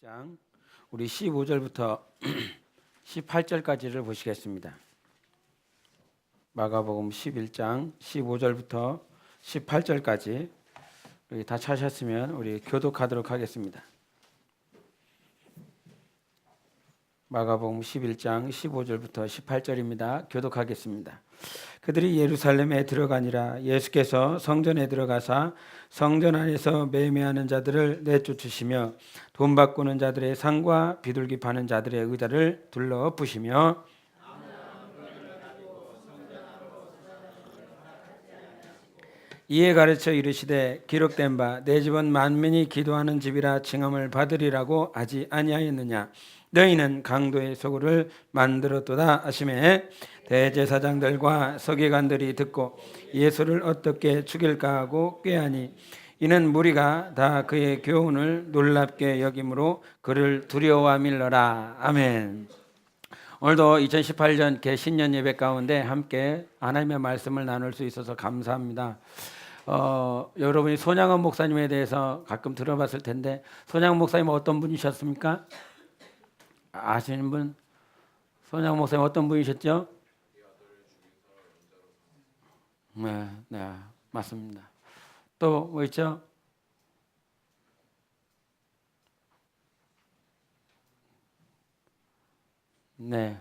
11장 우리 15절부터 18절까지를 보시겠습니다. 마가복음 11장 15절부터 18절까지 우리 다 찾으셨으면 우리 교독하도록 하겠습니다. 마가복음 11장 15절부터 18절입니다. 교독하겠습니다. 그들이 예루살렘에 들어가니라. 예수께서 성전에 들어가사 성전 안에서 매매하는 자들을 내쫓으시며 돈 바꾸는 자들의 상과 비둘기 파는 자들의 의자를 둘러 엎으시며 이에 가르쳐 이르시되 기록된 바 내 집은 만민이 기도하는 집이라 칭함을 받으리라고 하지 아니하였느냐. 너희는 강도의 소굴을 만들었도다 하시매 대제사장들과 서기관들이 듣고 예수를 어떻게 죽일까 하고 꾀하니 이는 무리가 다 그의 교훈을 놀랍게 여김으로 그를 두려워 밀러라. 아멘. 오늘도 2018년 개신년 예배 가운데 함께 하나님의 말씀을 나눌 수 있어서 감사합니다. 여러분이 손양원 목사님에 대해서 가끔 들어봤을 텐데 손양원 목사님은 어떤 분이셨습니까? 아시는 분? 손양원 목사님 어떤 분이셨죠? 네, 맞습니다. 또 뭐 있죠? 네.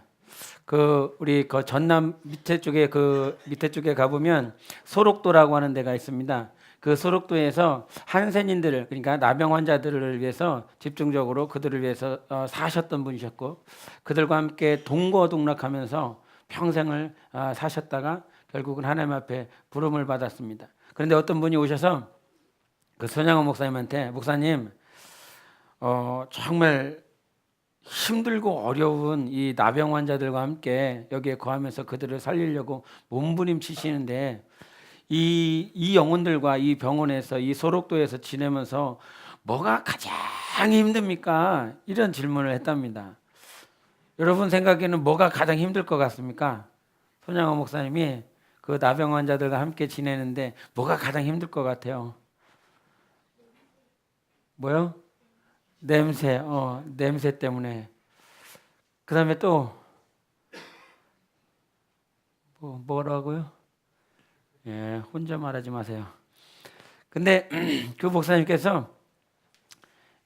우리 전남 밑에 쪽에 가보면 소록도라고 하는 데가 있습니다. 그 소록도에서 한센인들을, 그러니까 나병 환자들을 위해서 집중적으로 그들을 위해서 사셨던 분이셨고, 그들과 함께 동거동락하면서 평생을 사셨다가 결국은 하나님 앞에 부름을 받았습니다. 그런데 어떤 분이 오셔서 그 손양원 목사님한테, 목사님, 정말 힘들고 어려운 이 나병 환자들과 함께 여기에 거하면서 그들을 살리려고 몸부림치시는데 이 영혼들과 이 병원에서, 이 소록도에서 지내면서 뭐가 가장 힘듭니까? 이런 질문을 했답니다. 여러분 생각에는 뭐가 가장 힘들 것 같습니까? 손양원 목사님이 그 나병 환자들과 함께 지내는데 뭐가 가장 힘들 것 같아요? 뭐요? 냄새, 냄새 때문에. 그 다음에 또, 뭐라고요? 예, 혼자 말하지 마세요. 근데 그 목사님께서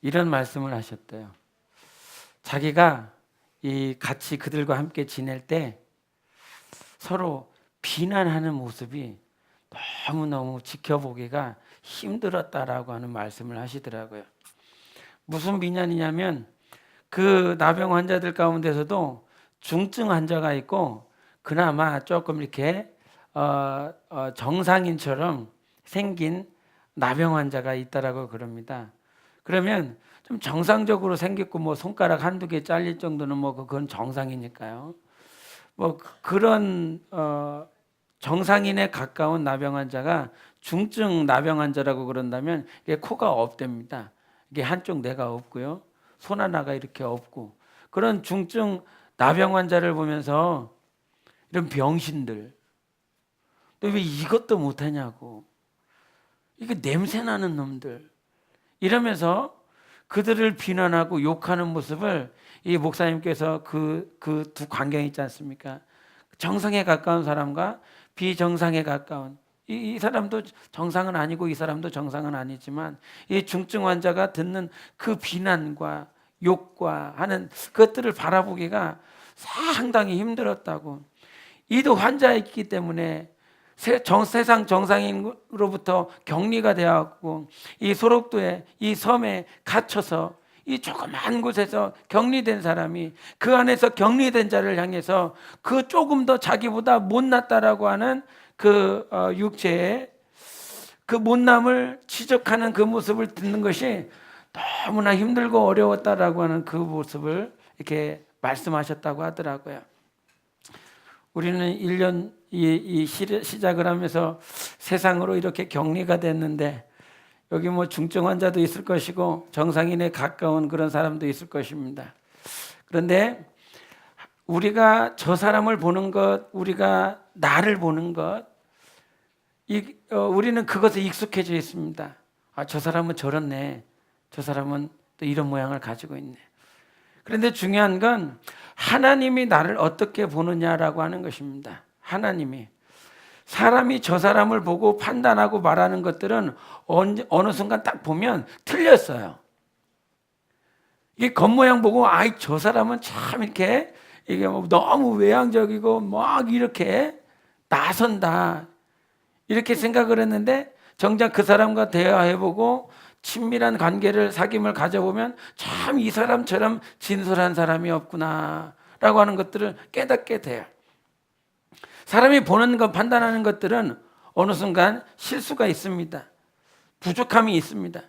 이런 말씀을 하셨대요. 자기가 같이 그들과 함께 지낼 때 서로 비난하는 모습이 너무너무 지켜보기가 힘들었다라고 하는 말씀을 하시더라고요. 무슨 비난이냐면 그 나병 환자들 가운데서도 중증 환자가 있고 그나마 조금 이렇게 정상인처럼 생긴 나병 환자가 있다라고 그럽니다. 그러면 좀 정상적으로 생겼고 뭐 손가락 한두 개 잘릴 정도는 뭐 그건 정상이니까요. 뭐 그런 정상인에 가까운 나병 환자가 중증 나병 환자라고 그런다면 이게 코가 없답니다. 이게 한쪽 뇌가 없고요. 손 하나가 이렇게 없고 그런 중증 나병 환자를 보면서 이런 병신들 너 왜 이것도 못하냐고 이게 냄새나는 놈들 이러면서 그들을 비난하고 욕하는 모습을 이 목사님께서 그 두 광경이 있지 않습니까? 정상에 가까운 사람과 비정상에 가까운 이 사람도 정상은 아니고 이 사람도 정상은 아니지만 이 중증 환자가 듣는 그 비난과 욕과 하는 것들을 바라보기가 상당히 힘들었다고. 이도 환자였기 때문에 세상 정상인으로부터 격리가 되었고 이 소록도에 이 섬에 갇혀서 이 조그만 곳에서 격리된 사람이 그 안에서 격리된 자를 향해서 그 조금 더 자기보다 못났다라고 하는 그 육체의 그 못남을 지적하는 그 모습을 듣는 것이 너무나 힘들고 어려웠다라고 하는 그 모습을 이렇게 말씀하셨다고 하더라고요. 우리는 1년 시작을 하면서 세상으로 이렇게 격리가 됐는데 여기 뭐 중증 환자도 있을 것이고 정상인에 가까운 그런 사람도 있을 것입니다. 그런데 우리가 저 사람을 보는 것, 우리가 나를 보는 것, 우리는 그것에 익숙해져 있습니다. 저 사람은 저렇네. 저 사람은 또 이런 모양을 가지고 있네. 그런데 중요한 건 하나님이 나를 어떻게 보느냐라고 하는 것입니다. 하나님이. 사람이 저 사람을 보고 판단하고 말하는 것들은 어느 순간 딱 보면 틀렸어요. 이게 겉모양 보고 아이 저 사람은 참 이렇게 이게 너무 외향적이고 막 이렇게 나선다 이렇게 생각을 했는데 정작 그 사람과 대화해보고 친밀한 관계를 사귐을 가져보면 참 이 사람처럼 진솔한 사람이 없구나 라고 하는 것들을 깨닫게 돼요. 사람이 보는 것 판단하는 것들은 어느 순간 실수가 있습니다. 부족함이 있습니다.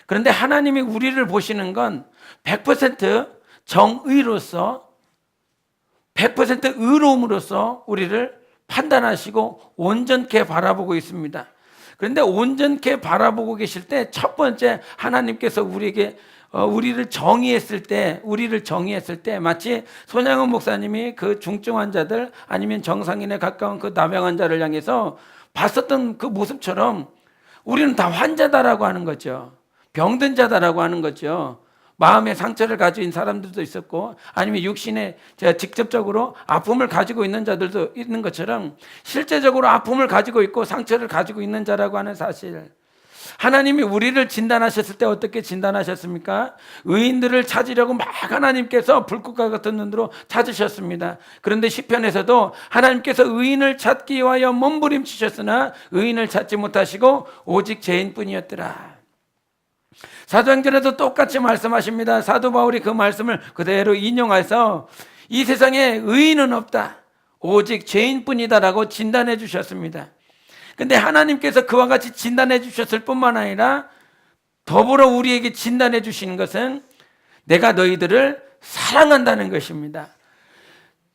그런데 하나님이 우리를 보시는 건 100% 정의로서 100% 의로움으로써 우리를 판단하시고 온전케 바라보고 있습니다. 그런데 온전케 바라보고 계실 때 첫 번째 하나님께서 우리를 정의했을 때 마치 손양원 목사님이 그 중증 환자들 아니면 정상인에 가까운 그 나병 환자를 향해서 봤었던 그 모습처럼 우리는 다 환자다라고 하는 거죠. 병든 자다라고 하는 거죠. 마음의 상처를 가지고 있는 사람들도 있었고 아니면 육신에 직접적으로 아픔을 가지고 있는 자들도 있는 것처럼 실제적으로 아픔을 가지고 있고 상처를 가지고 있는 자라고 하는 사실, 하나님이 우리를 진단하셨을 때 어떻게 진단하셨습니까? 의인들을 찾으려고 막 하나님께서 불꽃과 같은 눈으로 찾으셨습니다. 그런데 시편에서도 하나님께서 의인을 찾기 위하여 몸부림치셨으나 의인을 찾지 못하시고 오직 죄인뿐이었더라. 사도행전에도 똑같이 말씀하십니다. 사도 바울이 그 말씀을 그대로 인용해서 이 세상에 의인은 없다, 오직 죄인뿐이다라고 진단해 주셨습니다. 근데 하나님께서 그와 같이 진단해 주셨을 뿐만 아니라 더불어 우리에게 진단해 주시는 것은 내가 너희들을 사랑한다는 것입니다.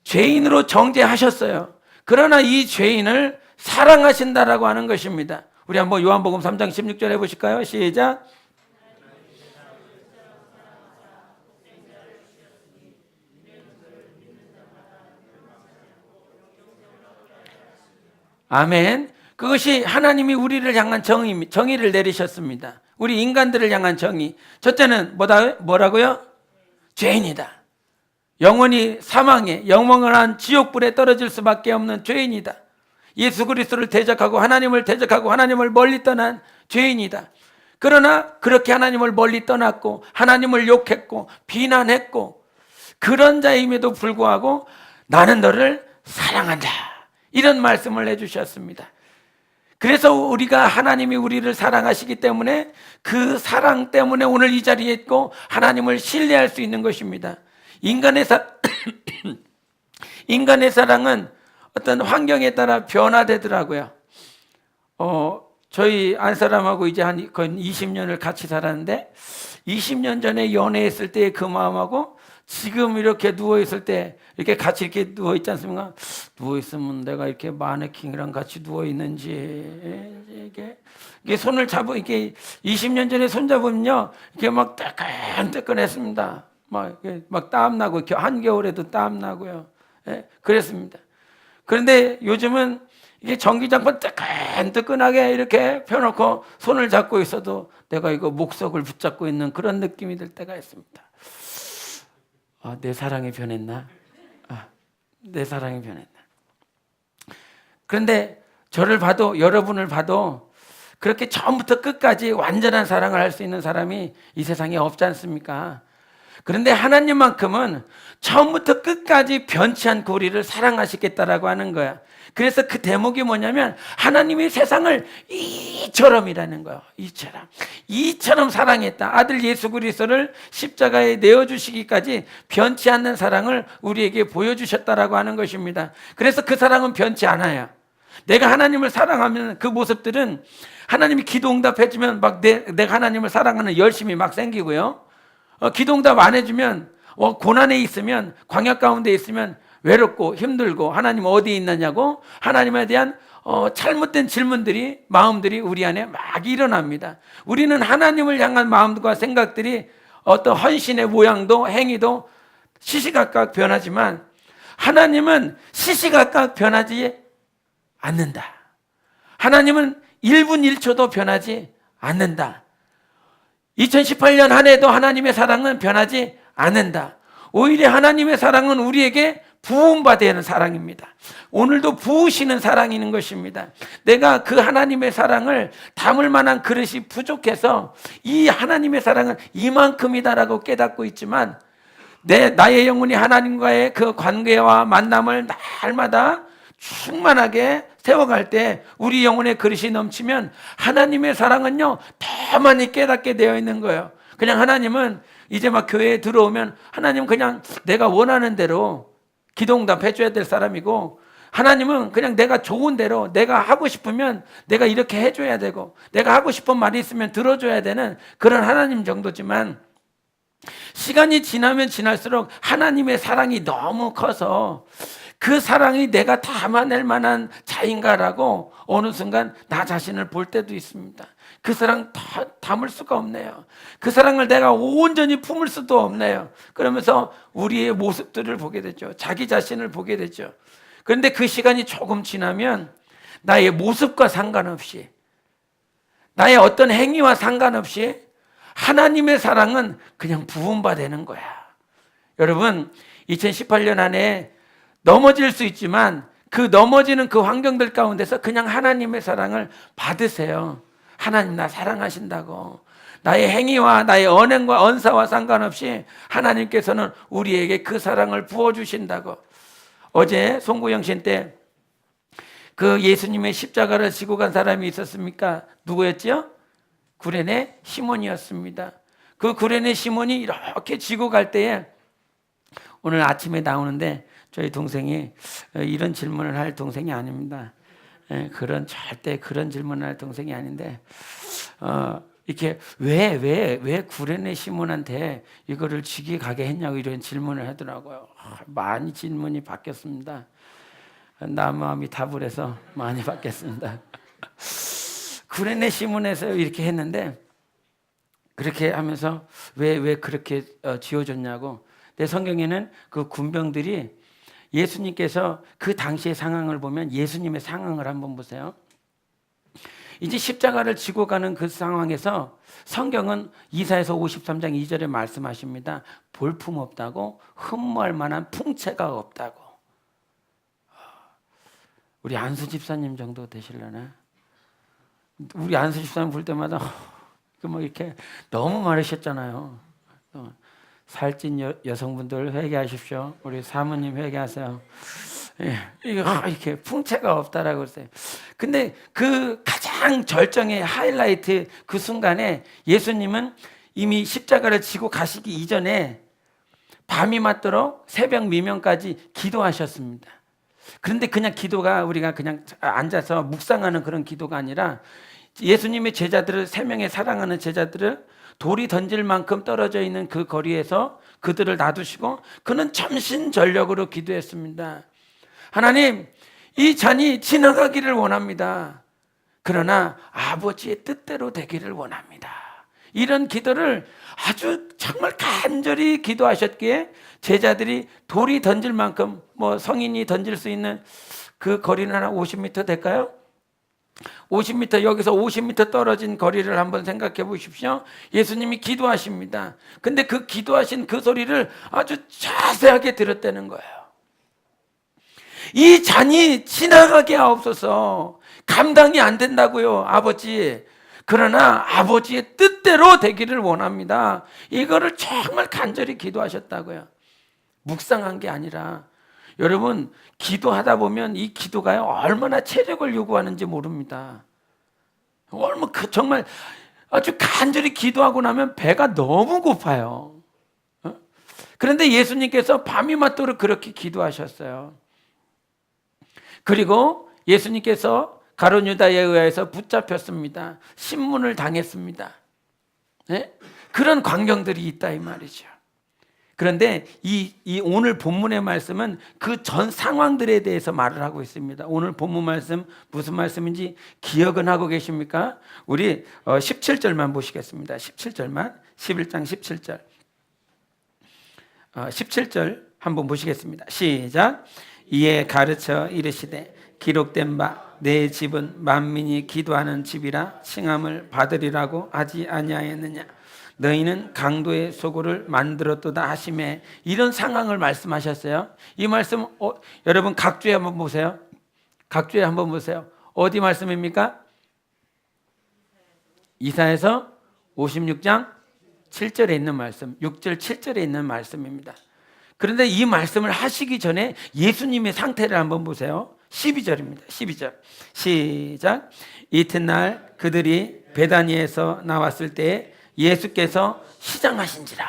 죄인으로 정죄하셨어요. 그러나 이 죄인을 사랑하신다라고 하는 것입니다. 우리 한번 요한복음 3장 16절 해보실까요? 시작. 아멘. 그것이 하나님이 우리를 향한 정의를 내리셨습니다. 우리 인간들을 향한 정의. 첫째는 뭐라고요? 죄인이다. 영원히 사망에 영원한 지옥불에 떨어질 수밖에 없는 죄인이다. 예수 그리스도를 대적하고 하나님을 멀리 떠난 죄인이다. 그러나 그렇게 하나님을 멀리 떠났고 하나님을 욕했고 비난했고 그런 자임에도 불구하고 나는 너를 사랑한다, 이런 말씀을 해주셨습니다. 그래서 하나님이 우리를 사랑하시기 때문에 그 사랑 때문에 오늘 이 자리에 있고 하나님을 신뢰할 수 있는 것입니다. 인간의 사랑은 어떤 환경에 따라 변화되더라고요. 저희 안사람하고 이제 한 거의 20년을 같이 살았는데 20년 전에 연애했을 때의 그 마음하고 지금 이렇게 누워있을 때 이렇게 같이 이렇게 누워있지 않습니까? 누워있으면 내가 이렇게 마네킹이랑 같이 누워있는지 이게 손을 이렇게 20년 전에 손잡으면요 이렇게 막 뜨끈뜨끈했습니다. 막 땀나고 한겨울에도 땀나고요. 예, 그랬습니다. 그런데 요즘은 이게 전기장판 뜨끈뜨끈하게 이렇게 펴놓고 손을 잡고 있어도 내가 이거 목석을 붙잡고 있는 그런 느낌이 들 때가 있습니다. 내 사랑이 변했나? 내 사랑이 변했나? 그런데 저를 봐도 여러분을 봐도 그렇게 처음부터 끝까지 완전한 사랑을 할 수 있는 사람이 이 세상에 없지 않습니까? 그런데 하나님만큼은 처음부터 끝까지 변치 않고 우리를 사랑하시겠다라고 하는 거야. 그래서 그 대목이 뭐냐면 하나님이 세상을 이처럼이라는 거예요. 이처럼 사랑했다. 아들 예수 그리스도를 십자가에 내어주시기까지 변치 않는 사랑을 우리에게 보여주셨다라고 하는 것입니다. 그래서 그 사랑은 변치 않아요. 내가 하나님을 사랑하면 그 모습들은 하나님이 기도 응답해주면 막 내가 하나님을 사랑하는 열심이 막 생기고요. 기도 응답 안 해주면 고난에 있으면 광야 가운데 있으면 외롭고 힘들고 하나님 어디 있느냐고 하나님에 대한 잘못된 마음들이 우리 안에 막 일어납니다. 우리는 하나님을 향한 마음과 생각들이 어떤 헌신의 모양도 행위도 시시각각 변하지만 하나님은 시시각각 변하지 않는다. 하나님은 1분 1초도 변하지 않는다. 2018년 한 해도 하나님의 사랑은 변하지 않는다. 오히려 하나님의 사랑은 우리에게 부음받는 사랑입니다. 오늘도 부으시는 사랑이 있는 것입니다. 내가 그 하나님의 사랑을 담을 만한 그릇이 부족해서 이 하나님의 사랑은 이만큼이다라고 깨닫고 있지만 나의 영혼이 하나님과의 그 관계와 만남을 날마다 충만하게 세워갈 때 우리 영혼의 그릇이 넘치면 하나님의 사랑은요 더 많이 깨닫게 되어 있는 거예요. 그냥 하나님은 이제 막 교회에 들어오면 하나님 그냥 내가 원하는 대로 기도응답 해줘야 될 사람이고, 하나님은 그냥 내가 좋은 대로 내가 하고 싶으면 내가 이렇게 해줘야 되고 내가 하고 싶은 말이 있으면 들어줘야 되는 그런 하나님 정도지만, 시간이 지나면 지날수록 하나님의 사랑이 너무 커서 그 사랑이 내가 담아낼 만한 자인가라고 어느 순간 나 자신을 볼 때도 있습니다. 그 사랑 담을 수가 없네요. 그 사랑을 내가 온전히 품을 수도 없네요. 그러면서 우리의 모습들을 보게 되죠. 자기 자신을 보게 되죠. 그런데 그 시간이 조금 지나면 나의 모습과 상관없이, 나의 어떤 행위와 상관없이 하나님의 사랑은 그냥 부음받는 거야. 여러분, 2018년 안에 넘어질 수 있지만 그 넘어지는 그 환경들 가운데서 그냥 하나님의 사랑을 받으세요. 하나님 나 사랑하신다고. 나의 행위와 나의 언행과 언사와 상관없이 하나님께서는 우리에게 그 사랑을 부어주신다고. 어제 송구영신 때 그 예수님의 십자가를 지고 간 사람이 있었습니까? 누구였죠? 구레네 시몬이었습니다. 그 구레네 시몬이 이렇게 지고 갈 때에 오늘 아침에 나오는데 저희 동생이 이런 질문을 할 동생이 아닙니다. 절대 그런 질문을 할 동생이 아닌데, 이렇게 왜 구레네 시몬한테 이거를 지게 가게 했냐고 이런 질문을 하더라고요. 많이 질문이 바뀌었습니다. 나 마음이 답을 해서 많이 바뀌었습니다. 구레네 시몬에서 이렇게 했는데, 그렇게 하면서 왜 그렇게 지어줬냐고. 내 성경에는 그 군병들이 예수님께서 그 당시의 상황을 보면 예수님의 상황을 한번 보세요. 이제 십자가를 지고 가는 그 상황에서 성경은 이사야서 53장 2절에 말씀하십니다. 볼품 없다고, 흠모할 만한 풍채가 없다고. 우리 안수 집사님 정도 되시려나? 우리 안수 집사님 볼 때마다 뭐 이렇게 너무 마르셨잖아요. 살찐 여성분들 회개하십시오. 우리 사모님 회개하세요. 이렇게 풍채가 없다라고 그랬어요. 근데 그 가장 절정의 하이라이트 그 순간에 예수님은 이미 십자가를 지고 가시기 이전에 밤이 맞도록 새벽 미명까지 기도하셨습니다. 그런데 그냥 기도가 우리가 그냥 앉아서 묵상하는 그런 기도가 아니라 예수님의 제자들을, 세 명의 사랑하는 제자들을 돌이 던질 만큼 떨어져 있는 그 거리에서 그들을 놔두시고 그는 전심전력으로 기도했습니다. 하나님, 이 잔이 지나가기를 원합니다. 그러나 아버지의 뜻대로 되기를 원합니다. 이런 기도를 아주 정말 간절히 기도하셨기에 제자들이 돌이 던질 만큼, 성인이 던질 수 있는 그 거리는 한 50m 될까요? 50m, 여기서 50m 떨어진 거리를 한번 생각해 보십시오. 예수님이 기도하십니다. 근데 그 기도하신 그 소리를 아주 자세하게 들었다는 거예요. 이 잔이 지나가게 하옵소서. 감당이 안 된다고요, 아버지. 그러나 아버지의 뜻대로 되기를 원합니다. 이거를 정말 간절히 기도하셨다고요. 묵상한 게 아니라. 여러분, 기도하다 보면 이 기도가요 얼마나 체력을 요구하는지 모릅니다. 정말 아주 간절히 기도하고 나면 배가 너무 고파요. 그런데 예수님께서 밤이 맞도록 그렇게 기도하셨어요. 그리고 예수님께서 가룟 유다에 의해서 붙잡혔습니다. 신문을 당했습니다. 네? 그런 광경들이 있다 이 말이죠. 그런데 이 오늘 본문의 말씀은 그 전 상황들에 대해서 말을 하고 있습니다. 오늘 본문 말씀 무슨 말씀인지 기억은 하고 계십니까? 우리 17절만 보시겠습니다. 17절만, 11장 17절. 17절 한번 보시겠습니다. 시작. 이에 가르쳐 이르시되 기록된 바 내 집은 만민이 기도하는 집이라 칭함을 받으리라고 하지 아니하였느냐. 너희는 강도의 소굴을 만들었도다 하심에, 이런 상황을 말씀하셨어요. 이 말씀 여러분 각주에 한번 보세요. 각주에 한번 보세요. 어디 말씀입니까? 이사야서 56장 7절에 있는 말씀, 6절 7절에 있는 말씀입니다. 그런데 이 말씀을 하시기 전에 예수님의 상태를 한번 보세요. 12절입니다. 12절 시작. 이튿날 그들이 베다니에서 나왔을 때 예수께서 시장하신지라.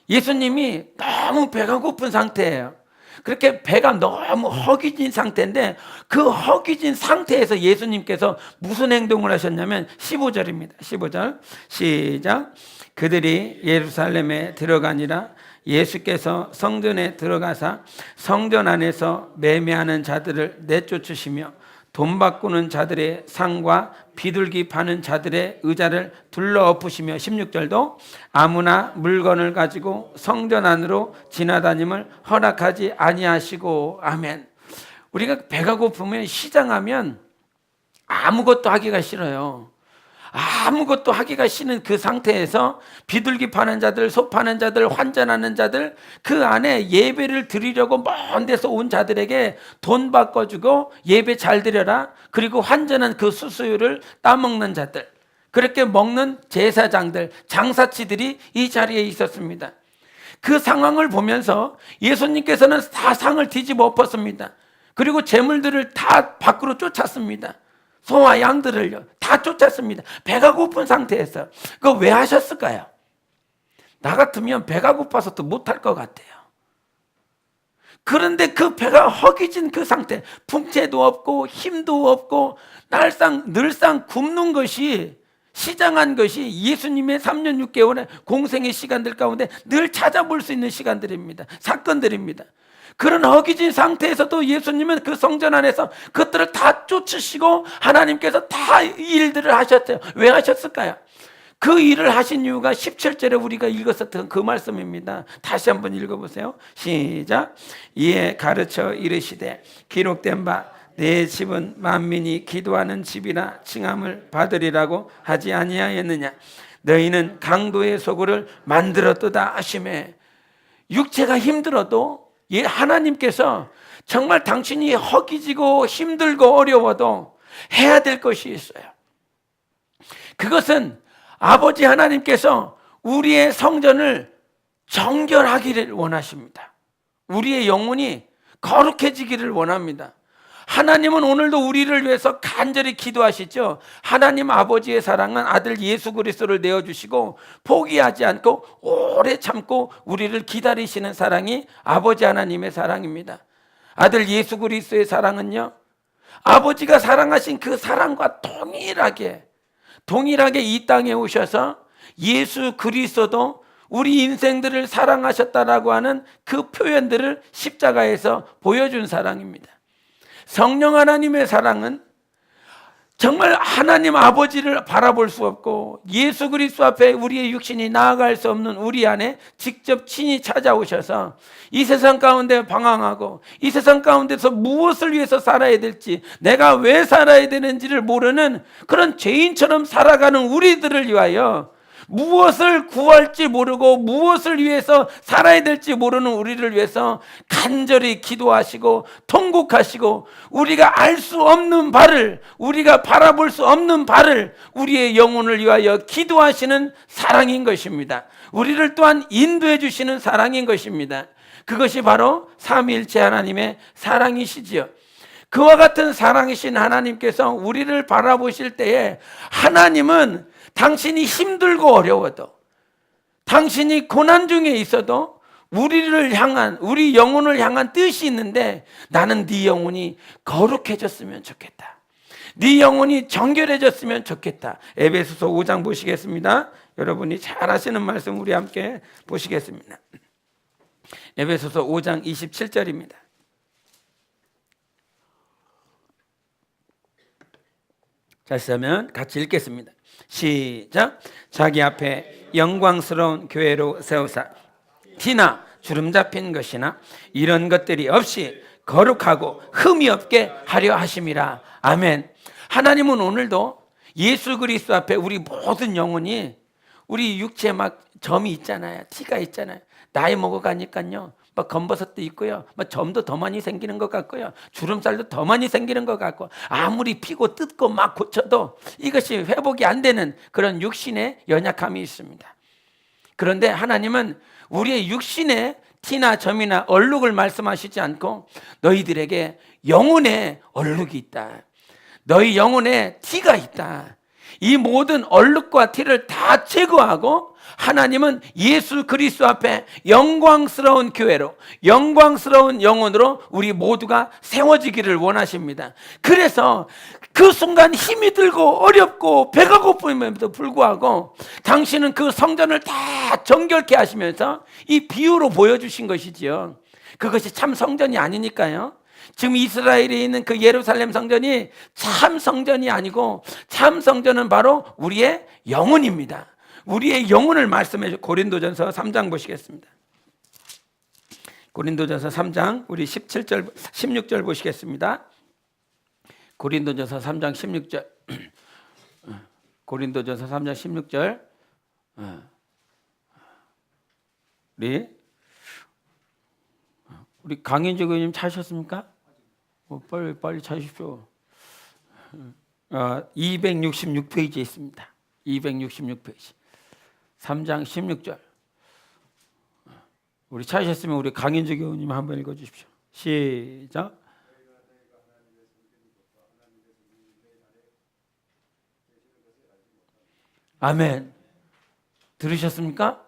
예수님이 너무 배가 고픈 상태예요. 그렇게 배가 너무 허기진 상태인데, 그 허기진 상태에서 예수님께서 무슨 행동을 하셨냐면 15절입니다. 15절 시작. 그들이 예루살렘에 들어가니라. 예수께서 성전에 들어가사 성전 안에서 매매하는 자들을 내쫓으시며 돈 바꾸는 자들의 상과 비둘기 파는 자들의 의자를 둘러 엎으시며, 16절도 아무나 물건을 가지고 성전 안으로 지나다님을 허락하지 아니하시고. 아멘. 우리가 배가 고프면 시장하면 아무것도 하기가 싫어요. 아무것도 하기가 싫은 그 상태에서 비둘기 파는 자들, 소 파는 자들, 환전하는 자들, 그 안에 예배를 드리려고 먼 데서 온 자들에게 돈 바꿔주고 예배 잘 드려라, 그리고 환전한 그 수수료를 따먹는 자들, 그렇게 먹는 제사장들, 장사치들이 이 자리에 있었습니다. 그 상황을 보면서 예수님께서는 다 상을 뒤집어 엎었습니다. 그리고 재물들을 다 밖으로 쫓았습니다. 소와 양들을요 다 쫓았습니다. 배가 고픈 상태에서. 그거 왜 하셨을까요? 나 같으면 배가 고파서 또 못할 것 같아요. 그런데 그 배가 허기진 그 상태, 풍채도 없고 힘도 없고 늘상 굶는 것이, 시장한 것이 예수님의 3년 6개월의 공생의 시간들 가운데 늘 찾아볼 수 있는 시간들입니다. 사건들입니다. 그런 허기진 상태에서도 예수님은 그 성전 안에서 그것들을 다 쫓으시고 하나님께서 다 일들을 하셨어요. 왜 하셨을까요? 그 일을 하신 이유가 17절에 우리가 읽었었던 그 말씀입니다. 다시 한번 읽어보세요. 시작. 이에 가르쳐 이르시되 기록된 바 내 집은 만민이 기도하는 집이라 칭함을 받으리라고 하지 아니하였느냐. 너희는 강도의 소굴을 만들었도다 하시매. 육체가 힘들어도 하나님께서 정말 당신이 허기지고 힘들고 어려워도 해야 될 것이 있어요. 그것은 아버지 하나님께서 우리의 성전을 정결하기를 원하십니다. 우리의 영혼이 거룩해지기를 원합니다. 하나님은 오늘도 우리를 위해서 간절히 기도하시죠. 하나님 아버지의 사랑은 아들 예수 그리스도를 내어주시고 포기하지 않고 오래 참고 우리를 기다리시는 사랑이 아버지 하나님의 사랑입니다. 아들 예수 그리스도의 사랑은요, 아버지가 사랑하신 그 사랑과 동일하게 이 땅에 오셔서 예수 그리스도도 우리 인생들을 사랑하셨다라고 하는 그 표현들을 십자가에서 보여준 사랑입니다. 성령 하나님의 사랑은 정말 하나님 아버지를 바라볼 수 없고 예수 그리스도 앞에 우리의 육신이 나아갈 수 없는 우리 안에 직접 친히 찾아오셔서 이 세상 가운데 방황하고 이 세상 가운데서 무엇을 위해서 살아야 될지, 내가 왜 살아야 되는지를 모르는 그런 죄인처럼 살아가는 우리들을 위하여, 무엇을 구할지 모르고 무엇을 위해서 살아야 될지 모르는 우리를 위해서 간절히 기도하시고 통곡하시고, 우리가 알 수 없는 바를, 우리가 바라볼 수 없는 바를 우리의 영혼을 위하여 기도하시는 사랑인 것입니다. 우리를 또한 인도해 주시는 사랑인 것입니다. 그것이 바로 삼위일체 하나님의 사랑이시지요. 그와 같은 사랑이신 하나님께서 우리를 바라보실 때에, 하나님은 당신이 힘들고 어려워도, 당신이 고난 중에 있어도 우리를 향한, 우리 영혼을 향한 뜻이 있는데, 나는 네 영혼이 거룩해졌으면 좋겠다, 네 영혼이 정결해졌으면 좋겠다. 에베소서 5장 보시겠습니다. 여러분이 잘 아시는 말씀 우리 함께 보시겠습니다. 에베소서 5장 27절입니다. 다시 하면 같이 읽겠습니다. 시작. 자기 앞에 영광스러운 교회로 세우사 티나 주름 잡힌 것이나 이런 것들이 없이 거룩하고 흠이 없게 하려 하심이라. 아멘. 하나님은 오늘도 예수 그리스도 앞에 우리 모든 영혼이 우리 육체에 막 점이 있잖아요. 티가 있잖아요. 나이 먹어가니까요. 막 검버섯도 있고요. 막 점도 더 많이 생기는 것 같고요. 주름살도 더 많이 생기는 것 같고, 아무리 피고 뜯고 막 고쳐도 이것이 회복이 안 되는 그런 육신의 연약함이 있습니다. 그런데 하나님은 우리의 육신의 티나 점이나 얼룩을 말씀하시지 않고 너희들에게 영혼의 얼룩이 있다. 너희 영혼에 티가 있다. 이 모든 얼룩과 티를 다 제거하고 하나님은 예수 그리스도 앞에 영광스러운 교회로, 영광스러운 영혼으로 우리 모두가 세워지기를 원하십니다. 그래서 그 순간 힘이 들고 어렵고 배가 고픔에도 불구하고 당신은 그 성전을 다 정결케 하시면서 이 비유로 보여주신 것이지요. 그것이 참 성전이 아니니까요. 지금 이스라엘에 있는 그 예루살렘 성전이 참 성전이 아니고 참 성전은 바로 우리의 영혼입니다. 우리의 영혼을 말씀해 주. 고린도전서 3장 보시겠습니다. 고린도전서 3장 우리 17절 16절 보시겠습니다. 고린도전서 3장 16절. 고린도전서 3장 16절. 우리 강인주 교수님 찾으셨습니까? 빨리 찾으십시오. 266페이지에 있습니다. 266페이지. 3장 16절. 우리 찾으셨으면 우리 강인주 교수님 한번 읽어주십시오. 시작. 아멘. 들으셨습니까?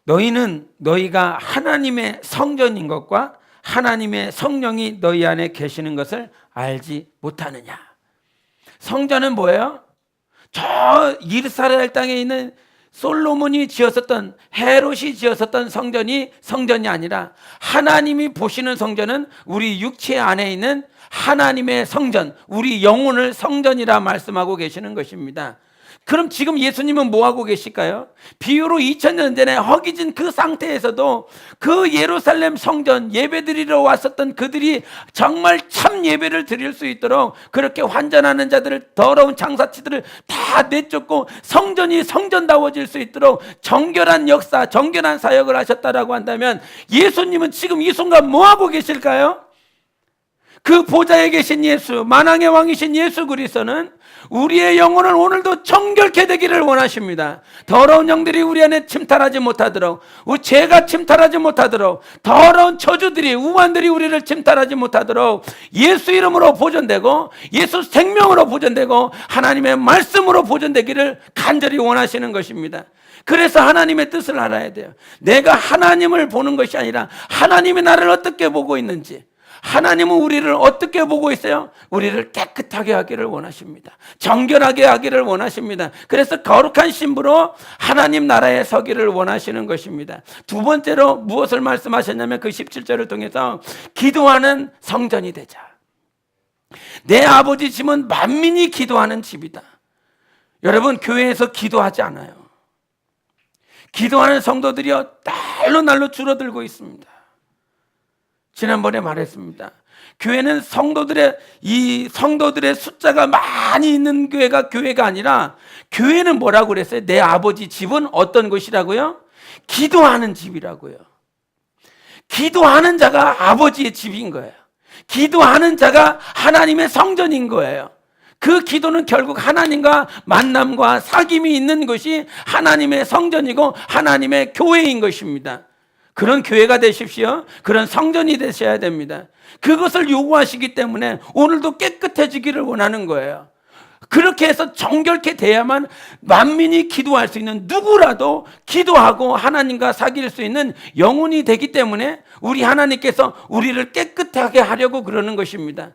너희는 너희가 하나님의 성전인 것과 하나님의 성령이 너희 안에 계시는 것을 알지 못하느냐. 성전은 뭐예요? 저 이스라엘 땅에 있는 솔로몬이 지었었던, 헤롯이 지었었던 성전이 성전이 아니라 하나님이 보시는 성전은 우리 육체 안에 있는 하나님의 성전, 우리 영혼을 성전이라 말씀하고 계시는 것입니다. 그럼 지금 예수님은 뭐 하고 계실까요? 비유로 2000년 전에 허기진 그 상태에서도 그 예루살렘 성전 예배드리러 왔었던 그들이 정말 참 예배를 드릴 수 있도록 그렇게 환전하는 자들을, 더러운 장사치들을 다 내쫓고 성전이 성전다워질 수 있도록 정결한 역사, 정결한 사역을 하셨다라고 한다면 예수님은 지금 이 순간 뭐 하고 계실까요? 그 보좌에 계신 예수, 만왕의 왕이신 예수 그리스도는 우리의 영혼을 오늘도 정결케 되기를 원하십니다. 더러운 영들이 우리 안에 침탈하지 못하도록, 죄가 침탈하지 못하도록, 더러운 저주들이, 우환들이 우리를 침탈하지 못하도록 예수 이름으로 보존되고 예수 생명으로 보존되고 하나님의 말씀으로 보존되기를 간절히 원하시는 것입니다. 그래서 하나님의 뜻을 알아야 돼요. 내가 하나님을 보는 것이 아니라 하나님이 나를 어떻게 보고 있는지, 하나님은 우리를 어떻게 보고 있어요? 우리를 깨끗하게 하기를 원하십니다. 정결하게 하기를 원하십니다. 그래서 거룩한 신부로 하나님 나라에 서기를 원하시는 것입니다. 두 번째로 무엇을 말씀하셨냐면 그 17절을 통해서 기도하는 성전이 되자. 내 아버지 집은 만민이 기도하는 집이다. 여러분, 교회에서 기도하지 않아요. 기도하는 성도들이요, 날로 줄어들고 있습니다. 지난번에 말했습니다. 교회는 성도들의 숫자가 많이 있는 교회가 아니라, 교회는 뭐라고 그랬어요? 내 아버지 집은 어떤 곳이라고요? 기도하는 집이라고요. 기도하는 자가 아버지의 집인 거예요. 기도하는 자가 하나님의 성전인 거예요. 그 기도는 결국 하나님과 만남과 사귐이 있는 것이 하나님의 성전이고 하나님의 교회인 것입니다. 그런 교회가 되십시오. 그런 성전이 되셔야 됩니다. 그것을 요구하시기 때문에 오늘도 깨끗해지기를 원하는 거예요. 그렇게 해서 정결케 돼야만 만민이 기도할 수 있는, 누구라도 기도하고 하나님과 사귈 수 있는 영혼이 되기 때문에 우리 하나님께서 우리를 깨끗하게 하려고 그러는 것입니다.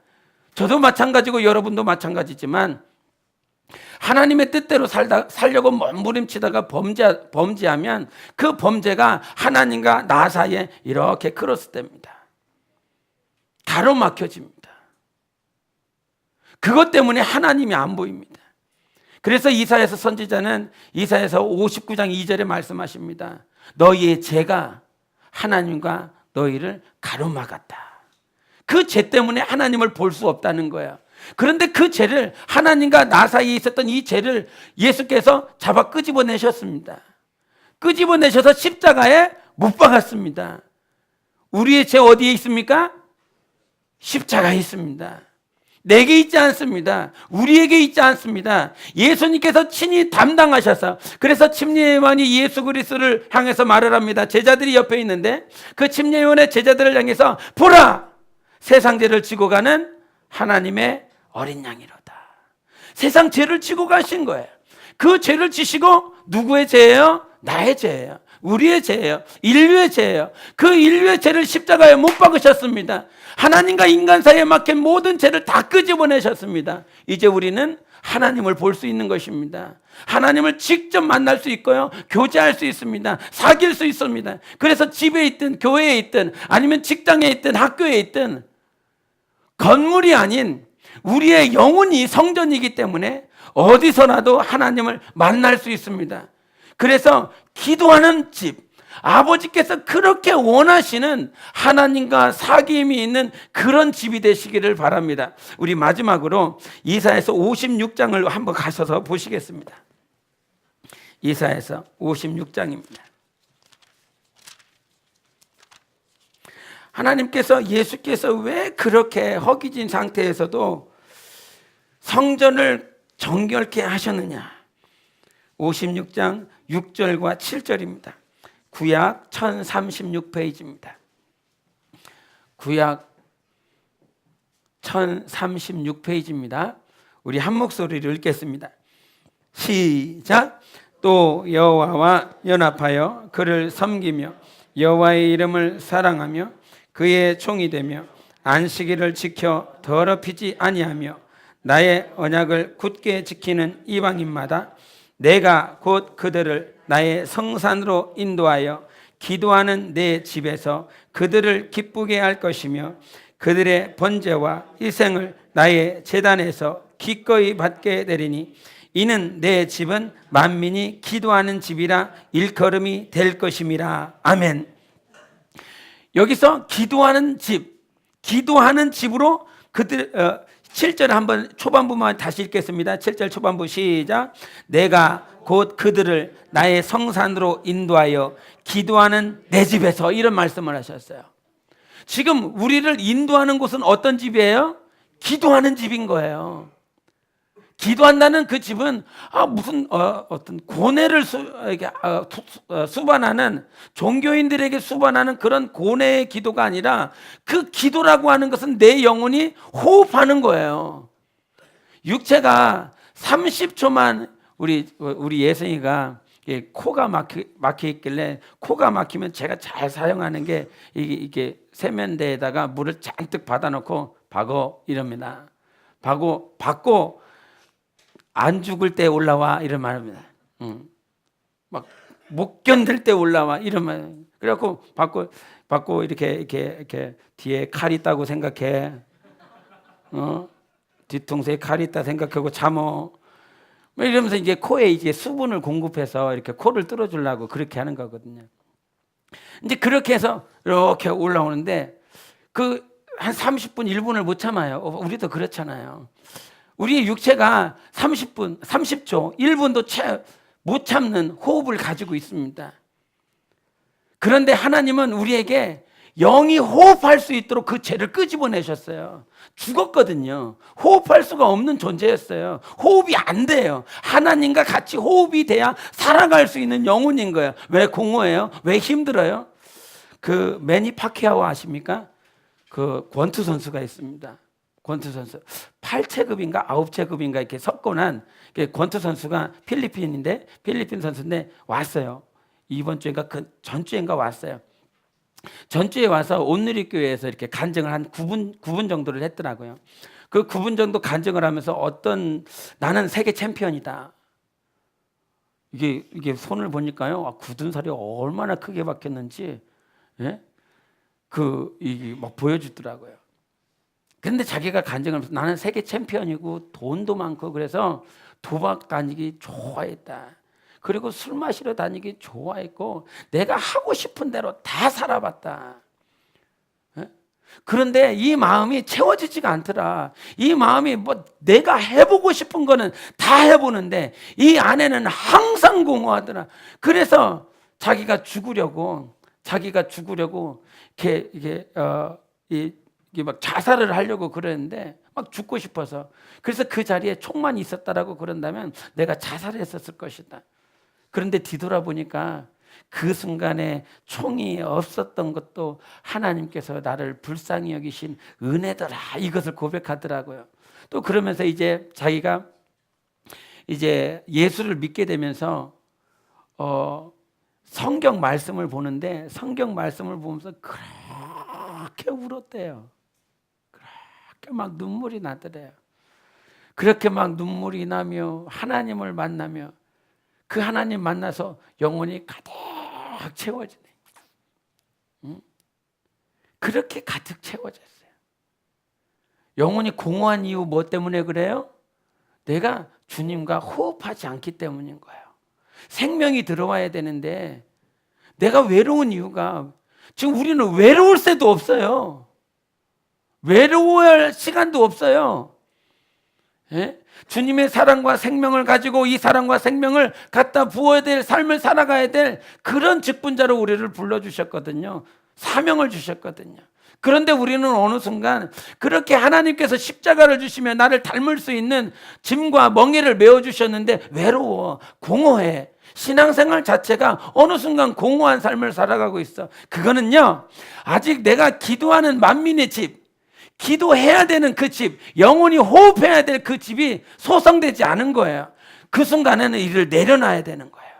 저도 마찬가지고 여러분도 마찬가지지만 하나님의 뜻대로 살려고 몸부림치다가 범죄하면 그 범죄가 하나님과 나 사이에 이렇게 크로스됩니다. 가로막혀집니다. 그것 때문에 하나님이 안 보입니다. 그래서 이사야서 선지자는 이사야서 59장 2절에 말씀하십니다. 너희의 죄가 하나님과 너희를 가로막았다. 그 죄 때문에 하나님을 볼 수 없다는 거예요. 그런데 그 죄를, 하나님과 나 사이에 있었던 이 죄를 예수께서 잡아 끄집어내셨습니다. 끄집어내셔서 십자가에 못 박았습니다. 우리의 죄 어디에 있습니까? 십자가에 있습니다. 내게 있지 않습니다. 우리에게 있지 않습니다. 예수님께서 친히 담당하셔서, 그래서 침례요한이 예수 그리스도를 향해서 말을 합니다. 제자들이 옆에 있는데 그 침례요한의 제자들을 향해서 보라, 세상 죄를 지고 가는 하나님의 어린 양이로다. 세상 죄를 지고 가신 거예요. 그 죄를 지시고, 누구의 죄예요? 나의 죄예요. 우리의 죄예요. 인류의 죄예요. 그 인류의 죄를 십자가에 못 박으셨습니다. 하나님과 인간 사이에 막힌 모든 죄를 다 끄집어내셨습니다. 이제 우리는 하나님을 볼 수 있는 것입니다. 하나님을 직접 만날 수 있고요, 교제할 수 있습니다. 사귈 수 있습니다. 그래서 집에 있든 교회에 있든 아니면 직장에 있든 학교에 있든, 건물이 아닌 우리의 영혼이 성전이기 때문에 어디서라도 하나님을 만날 수 있습니다. 그래서 기도하는 집, 아버지께서 그렇게 원하시는 하나님과 사귐이 있는 그런 집이 되시기를 바랍니다. 우리 마지막으로 이사야서 56장을 한번 가셔서 보시겠습니다. 이사야서 56장입니다. 하나님께서, 예수께서 왜 그렇게 허기진 상태에서도 성전을 정결케 하셨느냐? 56장 6절과 7절입니다. 구약 1036페이지입니다. 구약 1036페이지입니다. 우리 한 목소리를 읽겠습니다. 시작. 또 여호와와 연합하여 그를 섬기며 여호와의 이름을 사랑하며 그의 종이 되며 안식일을 지켜 더럽히지 아니하며 나의 언약을 굳게 지키는 이방인마다 내가 곧 그들을 나의 성산으로 인도하여 기도하는 내 집에서 그들을 기쁘게 할 것이며 그들의 번제와 희생을 나의 제단에서 기꺼이 받게 되리니 이는 내 집은 만민이 기도하는 집이라 일컬음이 될 것임이라. 아멘. 여기서 기도하는 집, 기도하는 집으로 그들 7절 한번 초반부만 다시 읽겠습니다. 7절 초반부 시작. 내가 곧 그들을 나의 성산으로 인도하여 기도하는 내 집에서, 이런 말씀을 하셨어요. 지금 우리를 인도하는 곳은 어떤 집이에요? 기도하는 집인 거예요. 기도한다는 그 집은 무슨 어떤 고뇌를 수반하는, 종교인들에게 수반하는 그런 고뇌의 기도가 아니라, 그 기도라고 하는 것은 내 영혼이 호흡하는 거예요. 육체가 30초만, 우리 예승이가 코가 막혀 있길래, 코가 막히면 제가 잘 사용하는 게 이게 세면대에다가 물을 잔뜩 받아놓고 박어 이럽니다. 받고 안 죽을 때 올라와, 이런 말합니다. 막 못 견딜 때 올라와, 이런 말. 그래갖고 받고 이렇게 뒤에 칼 있다고 생각해. 뒤통수에 칼 있다 생각하고 참어. 이러면서 이제 코에 이제 수분을 공급해서 이렇게 코를 뚫어주려고 그렇게 하는 거거든요. 이제 그렇게 해서 이렇게 올라오는데 그 한 30분, 1분을 못 참아요. 우리도 그렇잖아요. 우리의 육체가 30분, 30초, 1분도 못 참는 호흡을 가지고 있습니다. 그런데 하나님은 우리에게 영이 호흡할 수 있도록 그 죄를 끄집어내셨어요. 죽었거든요. 호흡할 수가 없는 존재였어요. 호흡이 안 돼요. 하나님과 같이 호흡이 돼야 살아갈 수 있는 영혼인 거예요. 왜 공허해요? 왜 힘들어요? 그 매니 파키아오 아십니까? 그 권투 선수가 있습니다. 권투 선수 8체급인가 9체급인가 이렇게 석권한 권투 선수가 필리핀 선수인데 왔어요. 이번 주인가 그 전주인가 왔어요. 전주에 와서 온누리교회에서 이렇게 간증을 한 9분 정도를 했더라고요. 그 9분 정도 간증을 하면서 나는 세계 챔피언이다. 이게 손을 보니까요, 굳은 살이 얼마나 크게 박혔는지, 예? 이게 막 보여주더라고요. 근데 자기가 간증을 하면서 나는 세계 챔피언이고 돈도 많고 그래서 도박 다니기 좋아했다. 그리고 술 마시러 다니기 좋아했고 내가 하고 싶은 대로 다 살아봤다. 그런데 이 마음이 채워지지가 않더라. 이 마음이 뭐 내가 해보고 싶은 거는 다 해보는데 이 안에는 항상 공허하더라. 그래서 자기가 죽으려고 이게 막 자살을 하려고 그랬는데 막 죽고 싶어서, 그래서 그 자리에 총만 있었다라고 그런다면 내가 자살했었을 것이다. 그런데 뒤돌아보니까 그 순간에 총이 없었던 것도 하나님께서 나를 불쌍히 여기신 은혜더라, 이것을 고백하더라고요. 또 그러면서 이제 자기가 이제 예수를 믿게 되면서 성경 말씀을 보는데, 성경 말씀을 보면서 그렇게 울었대요. 그렇게 막 눈물이 나더래요. 그렇게 막 눈물이 나며 하나님을 만나며 그 하나님 만나서 영혼이 가득 채워지네. 그렇게 가득 채워졌어요. 영혼이 공허한 이유 뭐 때문에 그래요? 내가 주님과 호흡하지 않기 때문인 거예요. 생명이 들어와야 되는데 내가 외로운 이유가, 지금 우리는 외로울 새도 없어요. 외로워할 시간도 없어요. 예? 주님의 사랑과 생명을 가지고 이 사랑과 생명을 갖다 부어야 될 삶을 살아가야 될 그런 직분자로 우리를 불러주셨거든요. 사명을 주셨거든요. 그런데 우리는 어느 순간 그렇게 하나님께서 십자가를 주시며 나를 닮을 수 있는 짐과 멍에를 메어주셨는데 외로워, 공허해. 신앙생활 자체가 어느 순간 공허한 삶을 살아가고 있어. 그거는요, 아직 내가 기도하는 만민의 집, 기도해야 되는 그 집, 영혼이 호흡해야 될 그 집이 소성되지 않은 거예요. 그 순간에는 이를 내려놔야 되는 거예요.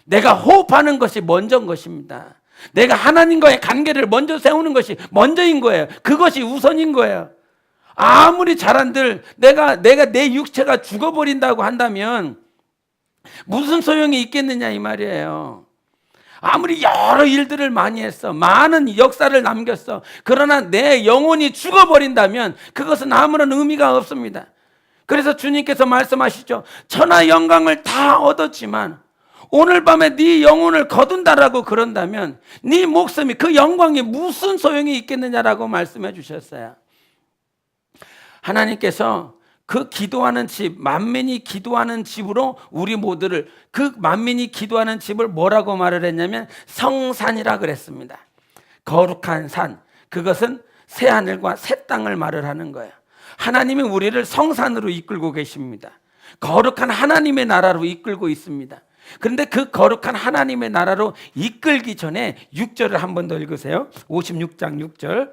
내가 호흡하는 것이 먼저인 것입니다. 내가 하나님과의 관계를 먼저 세우는 것이 먼저인 거예요. 그것이 우선인 거예요. 아무리 잘한들 내가 내 육체가 죽어버린다고 한다면 무슨 소용이 있겠느냐 이 말이에요. 아무리 여러 일들을 많이 했어, 많은 역사를 남겼어, 그러나 내 영혼이 죽어버린다면 그것은 아무런 의미가 없습니다. 그래서 주님께서 말씀하시죠. 천하 영광을 다 얻었지만 오늘 밤에 네 영혼을 거둔다라고 그런다면 네 목숨이, 그 영광이 무슨 소용이 있겠느냐라고 말씀해 주셨어요. 하나님께서 그 기도하는 집, 만민이 기도하는 집으로 우리 모두를, 그 만민이 기도하는 집을 뭐라고 말을 했냐면 성산이라 그랬습니다. 거룩한 산, 그것은 새 하늘과 새 땅을 말을 하는 거예요. 하나님이 우리를 성산으로 이끌고 계십니다. 거룩한 하나님의 나라로 이끌고 있습니다. 그런데 그 거룩한 하나님의 나라로 이끌기 전에 6절을 한 번 더 읽으세요. 56장 6절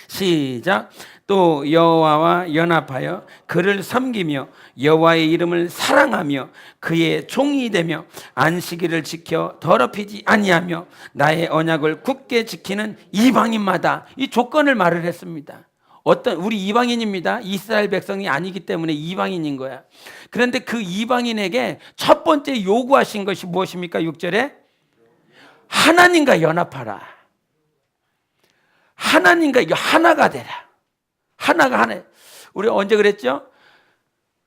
시작. 또 여호와와 연합하여 그를 섬기며 여호와의 이름을 사랑하며 그의 종이 되며 안식일을 지켜 더럽히지 아니하며 나의 언약을 굳게 지키는 이방인마다, 이 조건을 말을 했습니다. 어떤 우리 이방인입니다. 이스라엘 백성이 아니기 때문에 이방인인 거야. 그런데 그 이방인에게 첫 번째 요구하신 것이 무엇입니까? 6절에 하나님과 연합하라. 하나님과 하나가 되라. 하나가 하나. 우리 언제 그랬죠?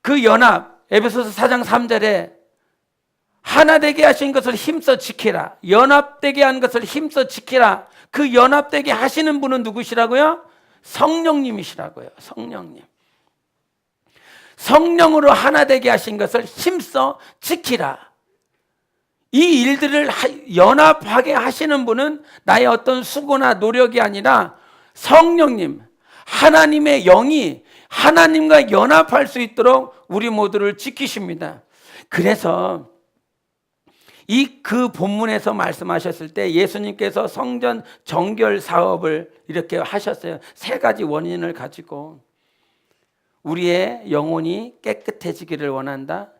그 연합, 에베소서 4장 3절에 하나 되게 하신 것을 힘써 지키라. 연합되게 한 것을 힘써 지키라. 그 연합되게 하시는 분은 누구시라고요? 성령님이시라고요. 성령님. 성령으로 하나 되게 하신 것을 힘써 지키라. 이 일들을 연합하게 하시는 분은 나의 어떤 수고나 노력이 아니라 성령님, 하나님의 영이 하나님과 연합할 수 있도록 우리 모두를 지키십니다. 그래서 그 본문에서 말씀하셨을 때 예수님께서 성전 정결 사업을 이렇게 하셨어요. 세 가지 원인을 가지고 우리의 영혼이 깨끗해지기를 원한다.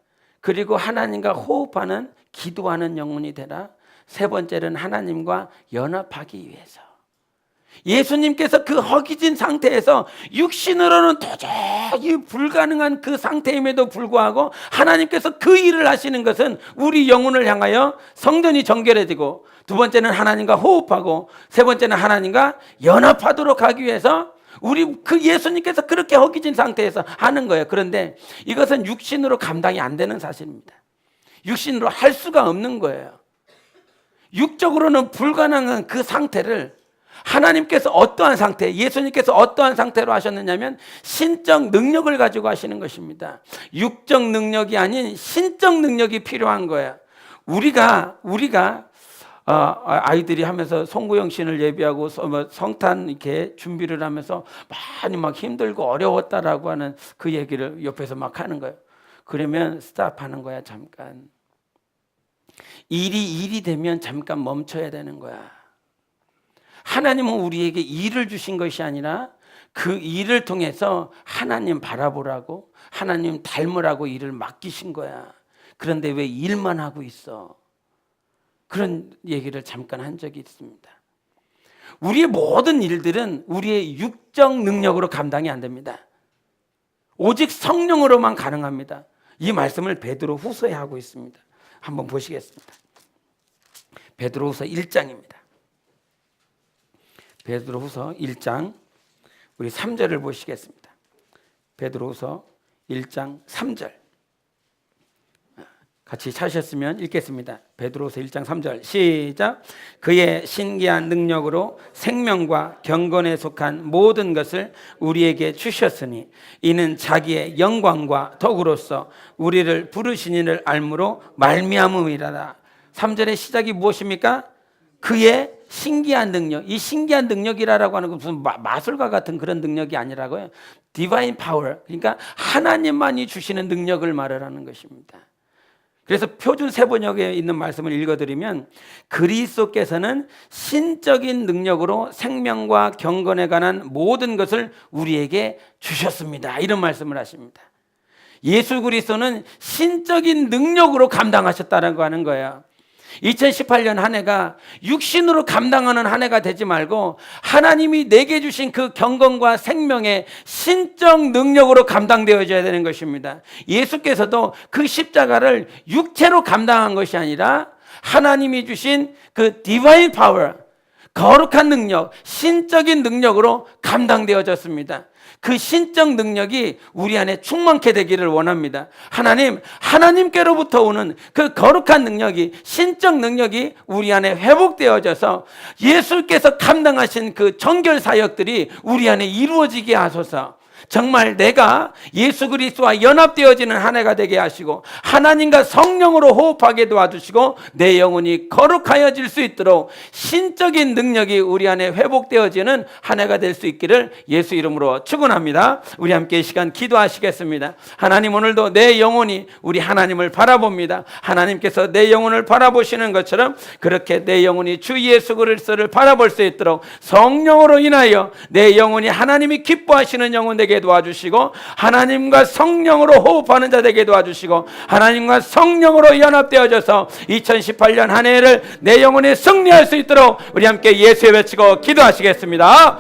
그리고 하나님과 호흡하는 기도하는 영혼이 되라. 세 번째는 하나님과 연합하기 위해서. 예수님께서 그 허기진 상태에서 육신으로는 도저히 불가능한 그 상태임에도 불구하고 하나님께서 그 일을 하시는 것은 우리 영혼을 향하여 성전이 정결해지고, 두 번째는 하나님과 호흡하고, 세 번째는 하나님과 연합하도록 하기 위해서 그 예수님께서 그렇게 허기진 상태에서 하는 거예요. 그런데 이것은 육신으로 감당이 안 되는 사실입니다. 육신으로 할 수가 없는 거예요. 육적으로는 불가능한 그 상태를 하나님께서 어떠한 상태, 예수님께서 어떠한 상태로 하셨느냐면 신적 능력을 가지고 하시는 것입니다. 육적 능력이 아닌 신적 능력이 필요한 거야. 우리가 아이들이 하면서 송구영신을 예비하고 성탄 이렇게 준비를 하면서 많이 막 힘들고 어려웠다라고 하는 그 얘기를 옆에서 막 하는 거예요. 그러면 스탑하는 거야. 잠깐. 일이 되면 잠깐 멈춰야 되는 거야. 하나님은 우리에게 일을 주신 것이 아니라 그 일을 통해서 하나님 바라보라고, 하나님 닮으라고 일을 맡기신 거야. 그런데 왜 일만 하고 있어? 그런 얘기를 잠깐 한 적이 있습니다. 우리의 모든 일들은 우리의 육적 능력으로 감당이 안 됩니다. 오직 성령으로만 가능합니다. 이 말씀을 베드로후서에 하고 있습니다. 한번 보시겠습니다. 베드로후서 1장입니다. 베드로후서 1장 우리 3절을 보시겠습니다. 베드로후서 1장 3절 같이 찾으셨으면 읽겠습니다. 베드로후서 1장 3절 시작. 그의 신기한 능력으로 생명과 경건에 속한 모든 것을 우리에게 주셨으니 이는 자기의 영광과 덕으로서 우리를 부르신 이를 알므로 말미암음이라라. 3절의 시작이 무엇입니까? 그의 신기한 능력. 이 신기한 능력이라고 하는 건 무슨 마술과 같은 그런 능력이 아니라고요. Divine power. 그러니까 하나님만이 주시는 능력을 말하는 것입니다. 그래서 표준 세번역에 있는 말씀을 읽어드리면 그리스도께서는 신적인 능력으로 생명과 경건에 관한 모든 것을 우리에게 주셨습니다. 이런 말씀을 하십니다. 예수 그리스도는 신적인 능력으로 감당하셨다고 하는 거예요. 2018년 한 해가 육신으로 감당하는 한 해가 되지 말고 하나님이 내게 주신 그 경건과 생명의 신적 능력으로 감당되어져야 되는 것입니다. 예수께서도 그 십자가를 육체로 감당한 것이 아니라 하나님이 주신 그 디바인 파워, 거룩한 능력, 신적인 능력으로 감당되어졌습니다. 그 신적 능력이 우리 안에 충만케 되기를 원합니다. 하나님께로부터 오는 그 거룩한 능력이, 신적 능력이 우리 안에 회복되어져서 예수께서 감당하신 그 정결 사역들이 우리 안에 이루어지게 하소서. 정말 내가 예수 그리스도와 연합되어지는 한 해가 되게 하시고 하나님과 성령으로 호흡하게 도와주시고 내 영혼이 거룩하여질 수 있도록 신적인 능력이 우리 안에 회복되어지는 한 해가 될 수 있기를 예수 이름으로 축원합니다. 우리 함께 이 시간 기도하시겠습니다. 하나님, 오늘도 내 영혼이 우리 하나님을 바라봅니다. 하나님께서 내 영혼을 바라보시는 것처럼 그렇게 내 영혼이 주 예수 그리스도를 바라볼 수 있도록 성령으로 인하여 내 영혼이 하나님이 기뻐하시는 영혼 되게 도와주시고 하나님과 성령으로 호흡하는 자 되게 도와주시고 하나님과 성령으로 연합되어져서 2018년 한 해를 내 영혼이 승리할 수 있도록 우리 함께 예수의 외치고 기도하시겠습니다.